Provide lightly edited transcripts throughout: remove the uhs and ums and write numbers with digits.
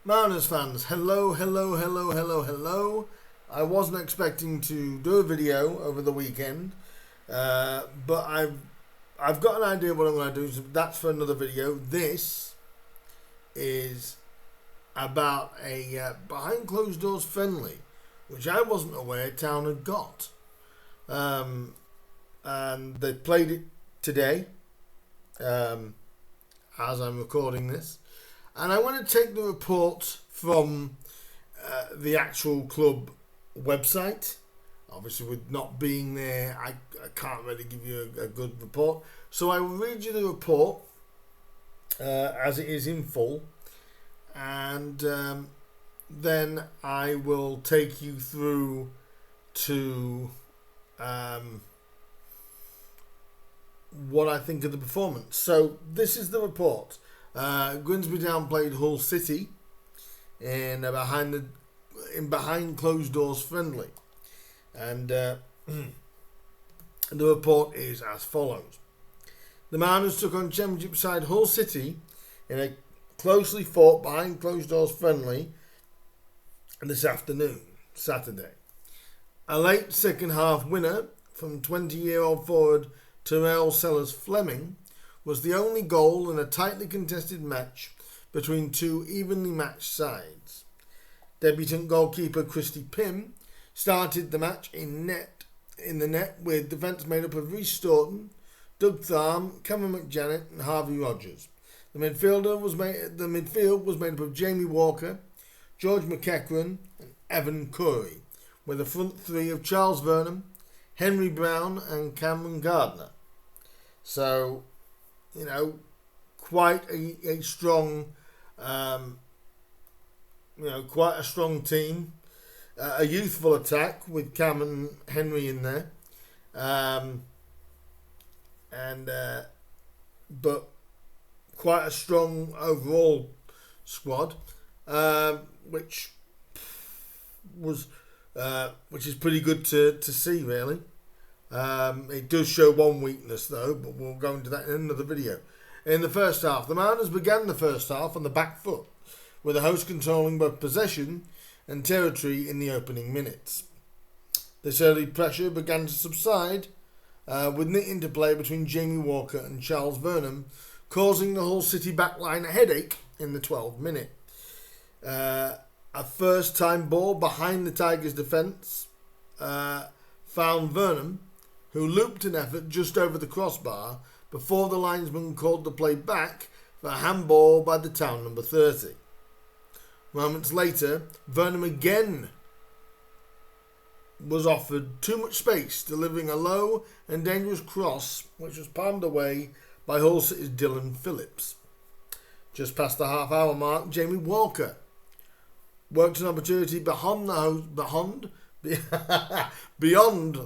Mariners fans, hello. I wasn't expecting to do a video over the weekend, but I've got an idea of what I'm going to do. So that's for another video. This is about a behind closed doors friendly, which I wasn't aware Town had got, and they played it today, as I'm recording this. And I want to take the report from the actual club website. Obviously, with not being there, I can't really give you a good report. So I will read you the report as it is in full. And then I will take you through to what I think of the performance. So this is the report. Grimsby downplayed Hull City in behind closed doors friendly, and the report is as follows: the Mariners took on Championship side Hull City in a closely fought behind closed doors friendly this afternoon, Saturday. A late second half winner from 20-year-old forward Terrell Sellers-Fleming was the only goal in a tightly contested match between two evenly matched sides. Debutant goalkeeper Christy Pym started the match in the net with defence made up of Rhys Staunton, Doug Tharm, Cameron McJanet and Harvey Rogers. The midfield was made up of Jamie Walker, George McEachran and Evan Curry, with a front three of Charles Vernon, Henry Brown and Cameron Gardner. So, quite a strong, quite a strong team. A youthful attack with Cam and Henry in there, but quite a strong overall squad, which is pretty good to see, really. It does show one weakness though, but we'll go into that in another video. In the first half, the Mariners began the first half on the back foot, with the hosts controlling both possession and territory in the opening minutes. This early pressure began to subside, with an interplay between Jamie Walker and Charles Vernon, causing the Hull City backline a headache in the 12th minute. A first-time ball behind the Tigers' defence found Vernon, who looped an effort just over the crossbar before the linesman called the play back for a handball by the Town number 30. Moments later, Vernon again was offered too much space, delivering a low and dangerous cross which was palmed away by Hull City's Dylan Phillips. Just past the half-hour mark, Jamie Walker worked an opportunity beyond the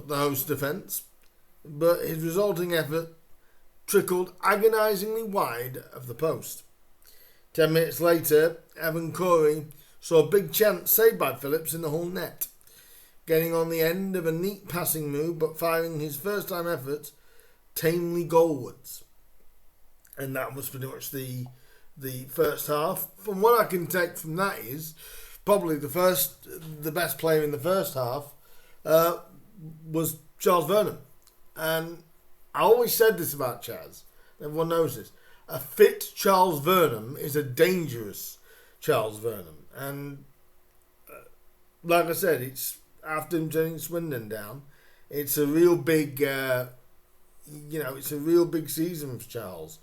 host defence, but his resulting effort trickled agonisingly wide of the post. 10 minutes later, Evan Curry saw a big chance saved by Phillips in the Hull net, getting on the end of a neat passing move but firing his first-time effort tamely goalwards. And that was pretty much the first half. From what I can take from that is probably the best player in the first half was Charles Vernon. And I always said this about Chaz. Everyone knows this. A fit Charles Vernon is a dangerous Charles Vernon. And like I said, it's after him turning Swindon down, it's a real big, it's a real big season for Charles,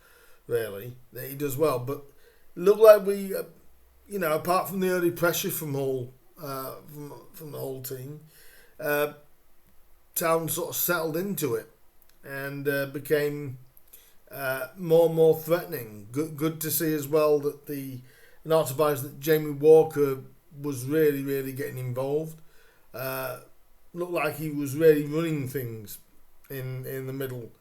really, that he does well. But look like we, apart from the early pressure from Hull, from the whole team, Town sort of settled into it and became more and more threatening. Good to see as well that not surprised that Jamie Walker was really getting involved. Looked like he was really running things in the middle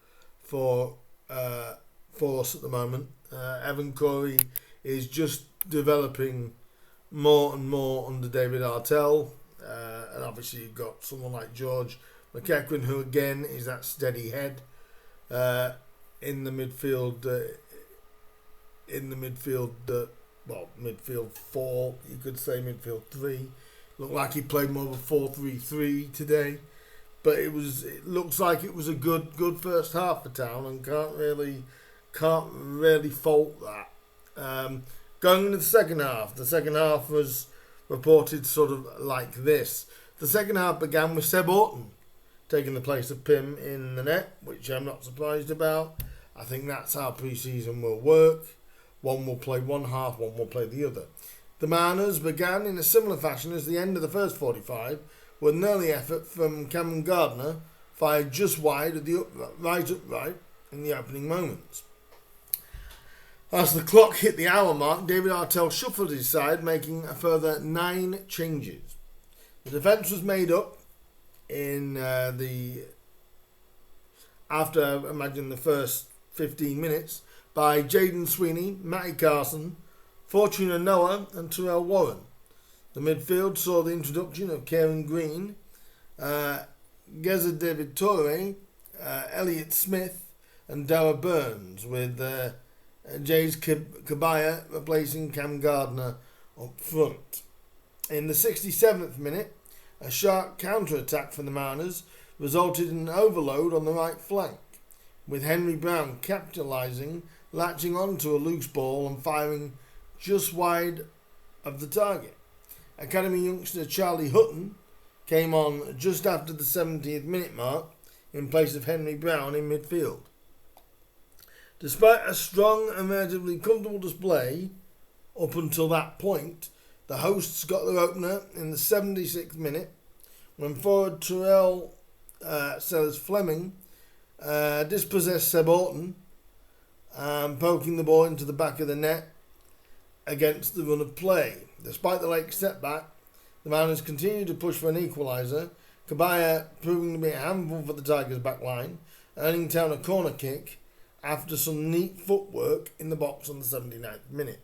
for us at the moment. Evan Curry is just developing more and more under David Artell, and obviously you've got someone like George McEachran, who again is that steady head in the midfield midfield 4, you could say midfield 3. Looked like he played more of a 4-3-3 today. But it looks like it was a good first half for Town, and can't really fault that. Going into the second half was reported sort of like this. The second half began with Seb Orton taking the place of Pym in the net, which I'm not surprised about. I think that's how pre-season will work. One will play one half, one will play the other. The Mariners began in a similar fashion as the end of the first 45, with an early effort from Cameron Gardner fired just wide of the upright in the opening moments. As the clock hit the hour mark, David Artell shuffled his side, making a further 9 changes. The defence was made up after, imagine, the first 15 minutes by Jaden Sweeney, Matty Carson, Fortuna Noah and Terrell Warren. The midfield saw the introduction of Kieran Green, Geza David Torre, Elliot Smith and Dara Burns, with Jays Kabaya replacing Cam Gardner up front. In the 67th minute, a sharp counter-attack from the Mariners resulted in an overload on the right flank, with Henry Brown capitalising, latching onto a loose ball and firing just wide of the target. Academy youngster Charlie Hutton came on just after the 70th minute mark in place of Henry Brown in midfield. Despite a strong and relatively comfortable display up until that point, the hosts got their opener in the 76th minute when forward Terrell Sellers Fleming dispossessed Seb Orton, poking the ball into the back of the net against the run of play. Despite the late setback, the Mariners continued to push for an equaliser, Kabaya proving to be a handful for the Tigers' back line, earning Town a corner kick after some neat footwork in the box on the 79th minute.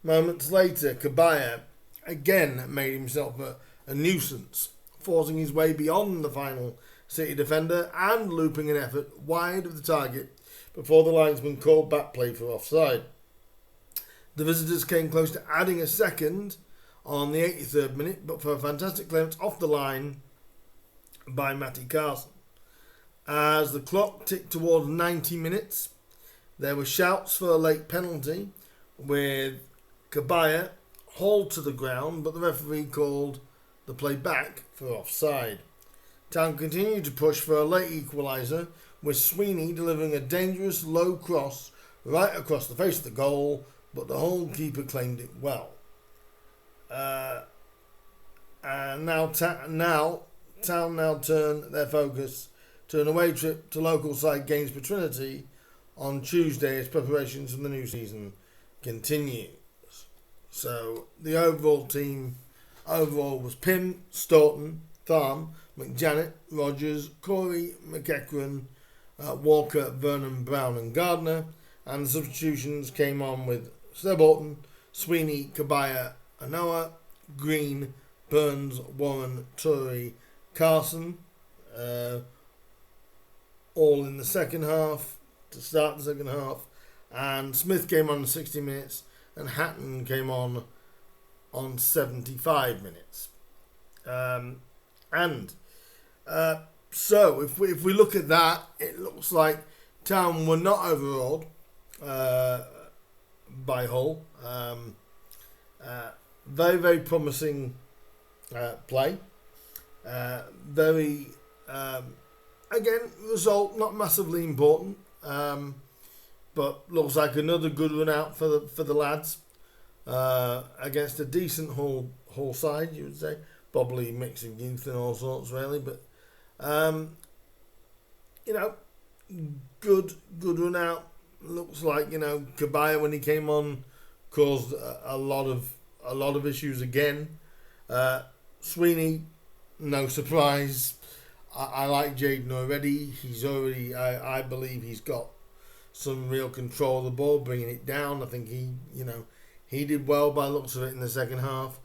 Moments later, Kabaya again made himself a nuisance, forcing his way beyond the final City defender and looping an effort wide of the target before the linesman called back play for offside. The visitors came close to adding a second on the 83rd minute, but for a fantastic clearance off the line by Matty Carson. As the clock ticked towards 90 minutes, there were shouts for a late penalty, with Kabaya hauled to the ground, but the referee called the play back for offside. Town continued to push for a late equaliser, with Sweeney delivering a dangerous low cross right across the face of the goal, but the Hull keeper claimed it well. And Town now turn their focus to an away trip to local side Gainsborough Trinity on Tuesday as preparations for the new season continue. So the overall team was Pym, Staunton, Tharm, McJanet, Rogers, Corey, McEachran, Walker, Vernon, Brown and Gardner, and the substitutions came on with Seb Orton, Sweeney, Kabaya, Anoa, Green, Burns, Warren, Turry, Carson, all in the second half, to start the second half, and Smith came on 60 minutes, and Hatton came on 75 minutes. So if we look at that, it looks like Town were not overawed by Hull. Very, very promising play. Very, again, result not massively important, but looks like another good run out for the lads against a decent Hull side, you would say. Probably mixing youth and all sorts, really, but good run out. Looks like Kabaya, when he came on, caused a lot of issues again. Sweeney, no surprise. I like Jaden already. I believe he's got some real control of the ball, bringing it down. I think he did well by the looks of it in the second half.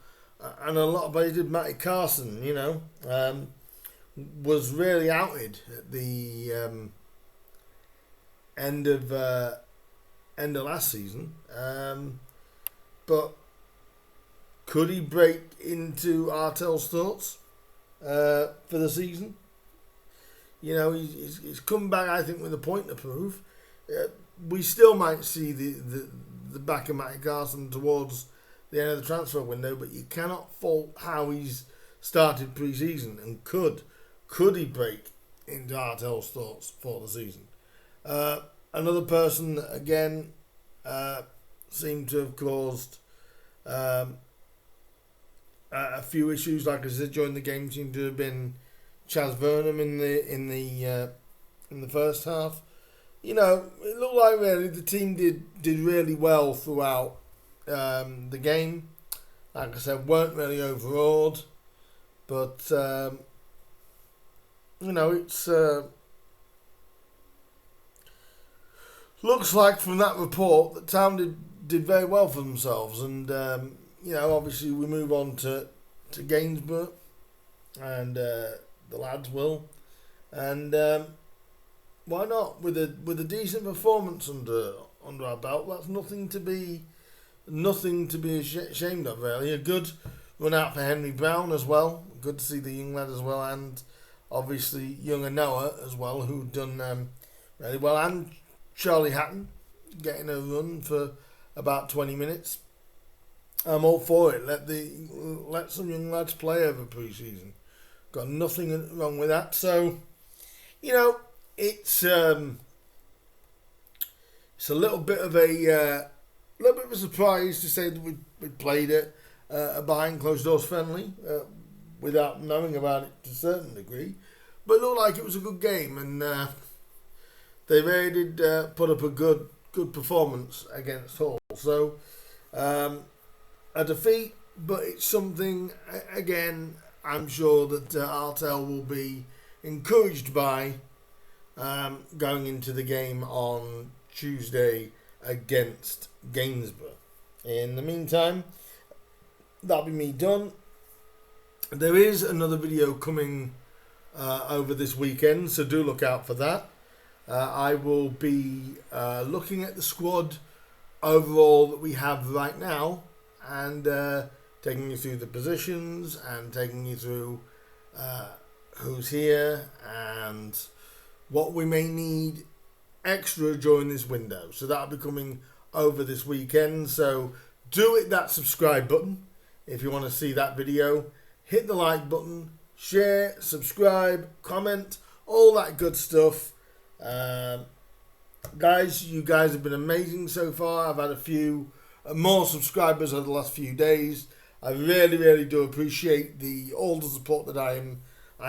And a lot of players did. Matty Carson, was really outed at the end of last season. but could he break into Artel's thoughts for the season? You know, he's come back, I think, with a point to prove. We still might see the back of Matty Carson towards the end of the transfer window, but you cannot fault how he's started pre-season. And could he break into Artel's thoughts for the season? Another person that, again, seemed to have caused a few issues, like I said, during the game, seemed to have been Chaz Burnham in the first half. You know, it looked like really the team did really well throughout the game. Like I said, weren't really overawed, but you know, it's looks like from that report that Town did very well for themselves, and you know, obviously we move on to Gainsborough, and the lads will, and why not with a decent performance under our belt? That's nothing to be ashamed of, really. A good run out for Henry Brown as well. Good to see the young lad as well, and obviously younger Noah as well, who done really well, and Charlie Hatton getting a run for about 20 minutes. I'm all for it. Let some young lads play over pre-season. Got nothing wrong with that. So, you know, it's a little bit of a surprise to say that we played it behind closed doors friendly without knowing about it to a certain degree, but it looked like it was a good game, and they really did put up a good performance against Hull. So a defeat, but it's something, again, I'm sure that Artel will be encouraged by going into the game on Tuesday against Gainsborough. In the meantime, that'll be me done. There is another video coming over this weekend, so do look out for that. I will be looking at the squad overall that we have right now, and taking you through the positions and taking you through who's here and what we may need extra during this window. So that'll be coming over this weekend. So do hit that subscribe button if you want to see that video. Hit the like button, share, subscribe, comment, all that good stuff. Guys, you guys have been amazing so far. I've had a few more subscribers over the last few days. I really do appreciate all the support that I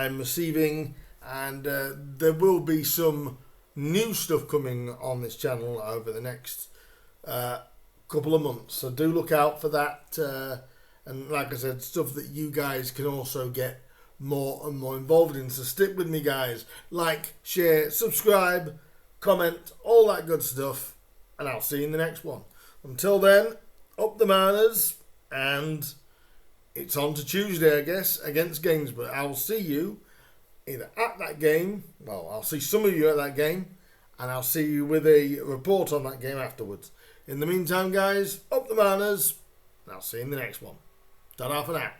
am receiving, and there will be some new stuff coming on this channel over the next couple of months, so do look out for that, and like I said, stuff that you guys can also get more and more involved in. So stick with me, guys. Like, share, subscribe, comment, all that good stuff, and I'll see you in the next one. Until then, up the Mariners, and it's on to Tuesday, I guess, against Gainsborough. I'll see you either at that game, well, I'll see some of you at that game, and I'll see you with a report on that game afterwards. In the meantime, guys, up the Mariners, and I'll see you in the next one. Ta-ra for now.